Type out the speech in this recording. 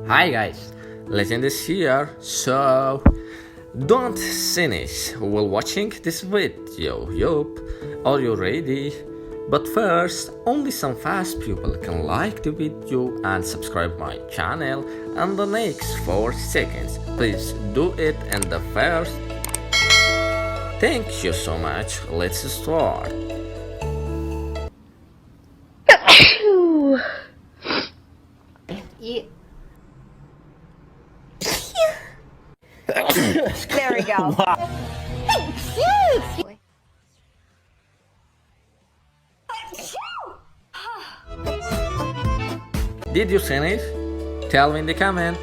Hi guys, Legend is here, so don't finish while watching this video. Yup, are you ready? But first, only some fast people can like the video and subscribe my channel in the next 4 seconds. Please do it in the first. Thank you so much. Let's start. There we go. Did you finish? Tell me in the comment.